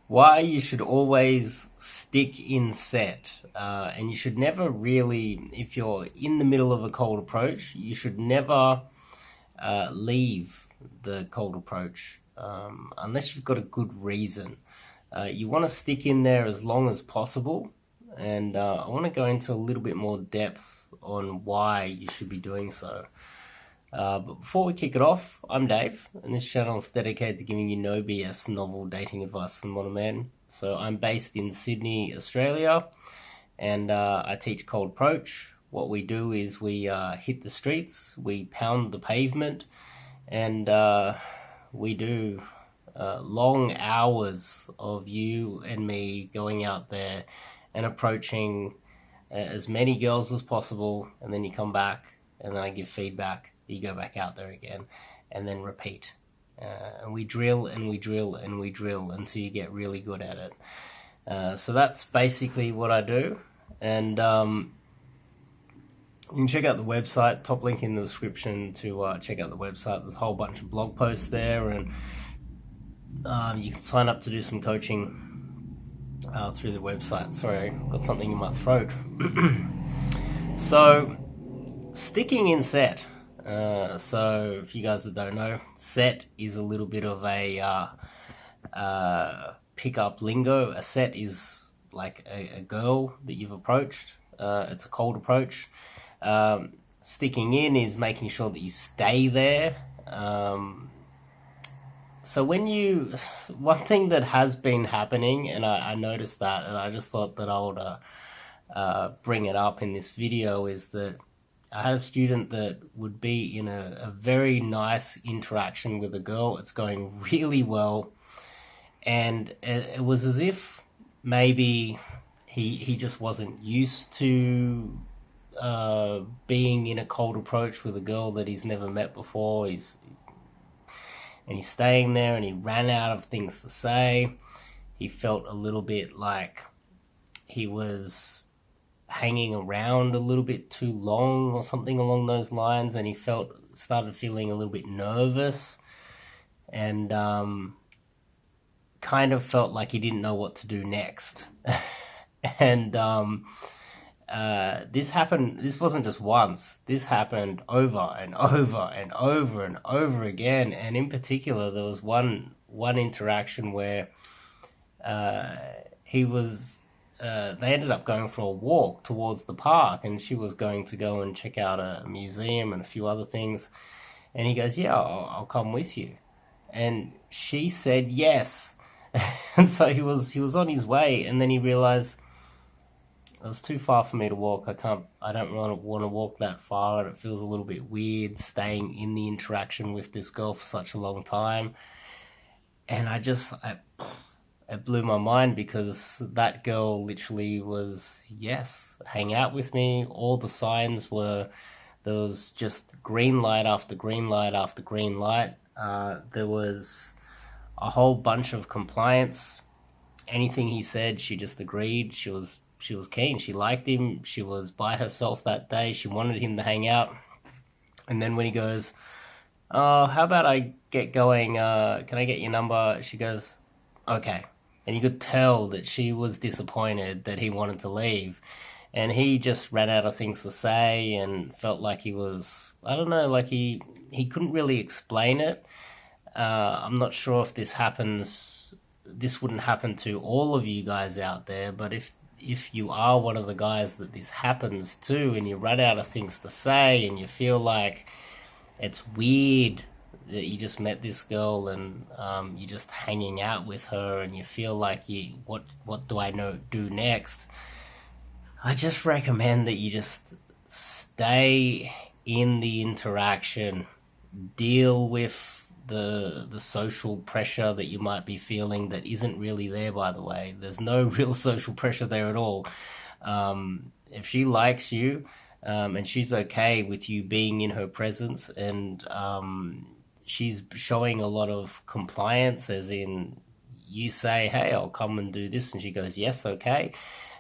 Why you should always stick in set, and you should never really, if you're in the middle of a cold approach, you should never leave the cold approach unless you've got a good reason. You want to stick in there as long as possible, and I want to go into a little bit more depth on why you should be doing so. But before we kick it off, I'm Dave, and this channel is dedicated to giving you no BS novel dating advice from modern men. So I'm based in Sydney, Australia, and I teach cold approach. What we do is we hit the streets, we pound the pavement, and we do long hours of you and me going out there and approaching as many girls as possible, and then you come back, and then I give feedback. You go back out there again, and then repeat. And we drill and we drill and we drill until you get really good at it. So that's basically what I do. And you can check out the website, top link in the description to check out the website. There's a whole bunch of blog posts there, and you can sign up to do some coaching through the website. Sorry, I've got something in my throat. So, sticking in set. So, if you guys that don't know, set is a little bit of a pick-up lingo. A set is like a girl that you've approached. It's a cold approach. Sticking in is making sure that you stay there. So one thing that has been happening, and I noticed that, and I just thought that I would bring it up in this video, is that I had a student that would be in a very nice interaction with a girl. It's going really well, and it was as if maybe he just wasn't used to being in a cold approach with a girl that he's never met before. He's staying there, and he ran out of things to say. He felt a little bit like he was hanging around a little bit too long or something along those lines, and he started feeling a little bit nervous, and kind of felt like he didn't know what to do next. And this wasn't just once. This happened over and over and over and over again. And in particular, there was one interaction where they ended up going for a walk towards the park, and she was going to go and check out a museum and a few other things. And he goes, "Yeah, I'll come with you." And she said yes. And so he was on his way, and then he realized it was too far for me to walk. I don't really want to walk that far, and it feels a little bit weird staying in the interaction with this girl for such a long time. And it blew my mind, because that girl literally was, yes, hang out with me. All the signs were, there was just green light after green light after green light. There was a whole bunch of compliance. Anything he said, she just agreed. She was keen. She liked him. She was by herself that day. She wanted him to hang out. And then when he goes, "Oh, how about I get going? Can I get your number?" She goes, "Okay." And you could tell that she was disappointed that he wanted to leave. And he just ran out of things to say and felt like he was, I don't know, like he couldn't really explain it. I'm not sure if this wouldn't happen to all of you guys out there, but if you are one of the guys that this happens to, and you run out of things to say, and you feel like it's weird that you just met this girl, and you're just hanging out with her, and you feel like what do I do next? I just recommend that you just stay in the interaction, deal with the social pressure that you might be feeling that isn't really there, by the way. There's no real social pressure there at all. If she likes you, and she's okay with you being in her presence, and she's showing a lot of compliance, as in you say, "Hey, I'll come and do this," and she goes, "Yes, okay."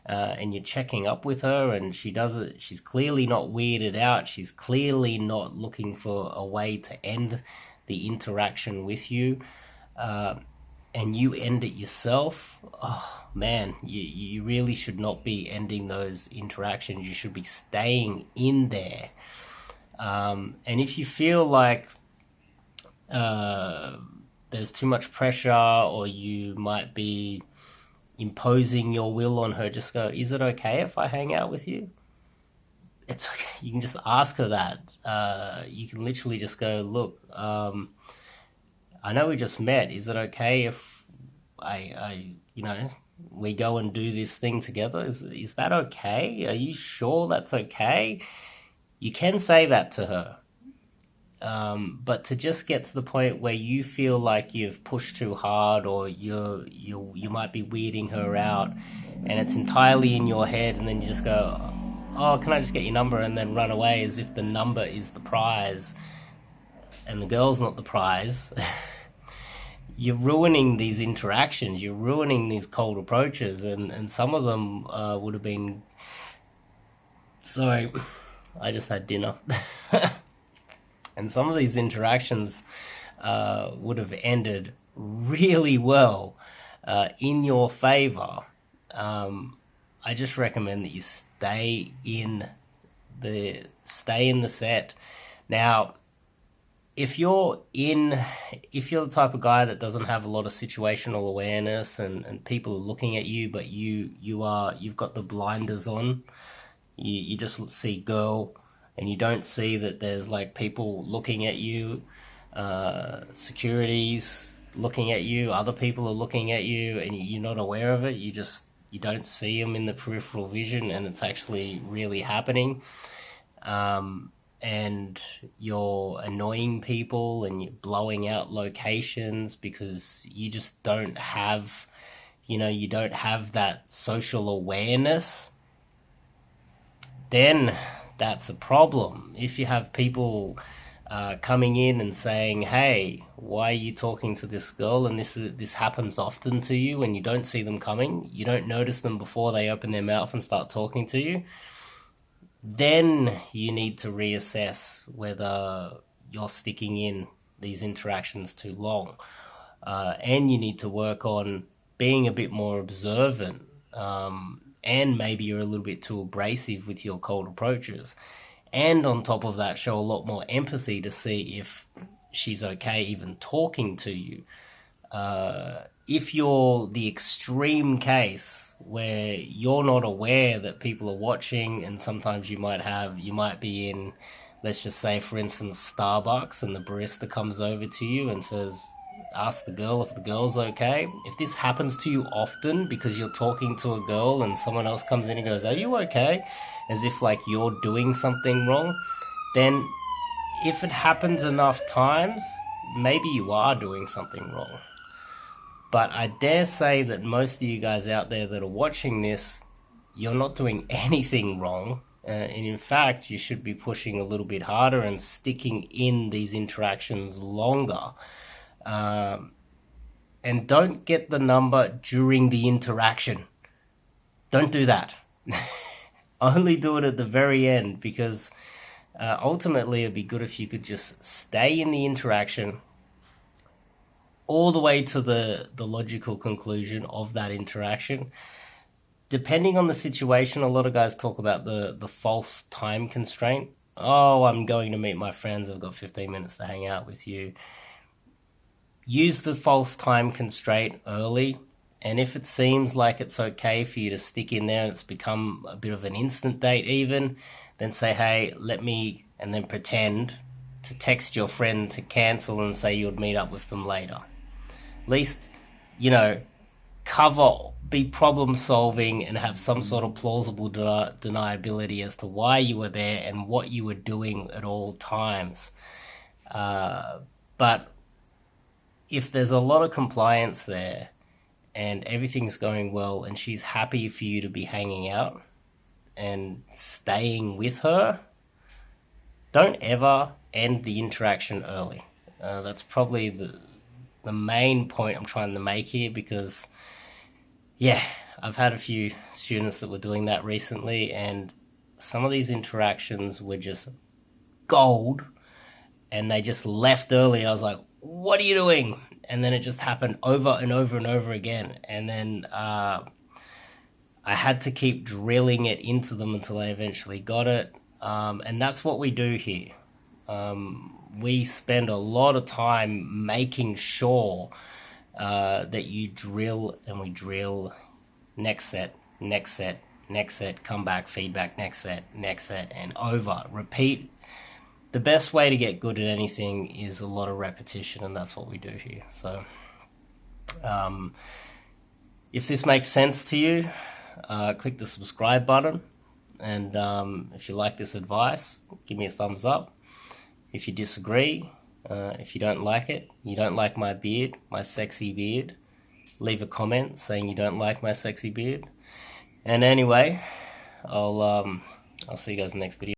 And you're checking up with her, and she does it. She's clearly not weirded out. She's clearly not looking for a way to end the interaction with you. and you end it yourself, oh man, you really should not be ending those interactions. You should be staying in there. And if you feel like there's too much pressure, or you might be imposing your will on her, just go, is it okay if I hang out with you? It's okay. You can just ask her that. You can literally just go, look, I know we just met. Is it okay if we go and do this thing together? Is that okay? Are you sure that's okay? You can say that to her. But to just get to the point where you feel like you've pushed too hard, or you might be weirding her out, and it's entirely in your head, and then you just go, oh, can I just get your number, and then run away as if the number is the prize and the girl's not the prize. You're ruining these interactions, you're ruining these cold approaches, and some of them would have been... Sorry, I just had dinner. And some of these interactions would have ended really well in your favor. I just recommend that you stay in the set. Now, if you're the type of guy that doesn't have a lot of situational awareness, and people are looking at you, but you've got the blinders on, you just see girl, and you don't see that there's like people looking at you, securities looking at you, other people are looking at you, and you're not aware of it. You don't see them in the peripheral vision, and it's actually really happening. And you're annoying people, and you're blowing out locations because you just don't have, you don't have that social awareness. Then that's a problem. If you have people coming in and saying, hey, why are you talking to this girl, and this happens often to you, and you don't see them coming, you don't notice them before they open their mouth and start talking to you, then you need to reassess whether you're sticking in these interactions too long. And you need to work on being a bit more observant, and maybe you're a little bit too abrasive with your cold approaches. And on top of that, show a lot more empathy to see if she's okay even talking to you. If you're the extreme case where you're not aware that people are watching, and sometimes you might be in, let's just say, for instance, Starbucks, and the barista comes over to you and ask the girl if the girl's okay. If this happens to you often because you're talking to a girl and someone else comes in and goes, are you okay? As if like you're doing something wrong, then if it happens enough times, maybe you are doing something wrong. But I dare say that most of you guys out there that are watching this, you're not doing anything wrong. And in fact, you should be pushing a little bit harder and sticking in these interactions longer. And don't get the number during the interaction. Don't do that. Only do it at the very end, because ultimately it'd be good if you could just stay in the interaction all the way to the logical conclusion of that interaction. Depending on the situation, a lot of guys talk about the false time constraint. Oh, I'm going to meet my friends, I've got 15 minutes to hang out with you. Use the false time constraint early, and if it seems like it's okay for you to stick in there and it's become a bit of an instant date even, then say, hey, and then pretend to text your friend to cancel and say you'd meet up with them later. At least, be problem solving and have some sort of plausible deniability as to why you were there and what you were doing at all times. But if there's a lot of compliance there and everything's going well and she's happy for you to be hanging out and staying with her, don't ever end the interaction early. That's probably the main point I'm trying to make here, because I've had a few students that were doing that recently, and some of these interactions were just gold, and they just left early. I was like, what are you doing? then it just happened over and over and over again. And then I had to keep drilling it into them until I eventually got it. And that's what we do here. We spend a lot of time making sure that you drill, and we drill next set, next set, next set, come back, feedback, next set, and over. Repeat. The best way to get good at anything is a lot of repetition, and that's what we do here. So if this makes sense to you, click the subscribe button, and if you like this advice, give me a thumbs up. If you disagree, if you don't like it, you don't like my beard, my sexy beard, leave a comment saying you don't like my sexy beard. And anyway, I'll see you guys in the next video.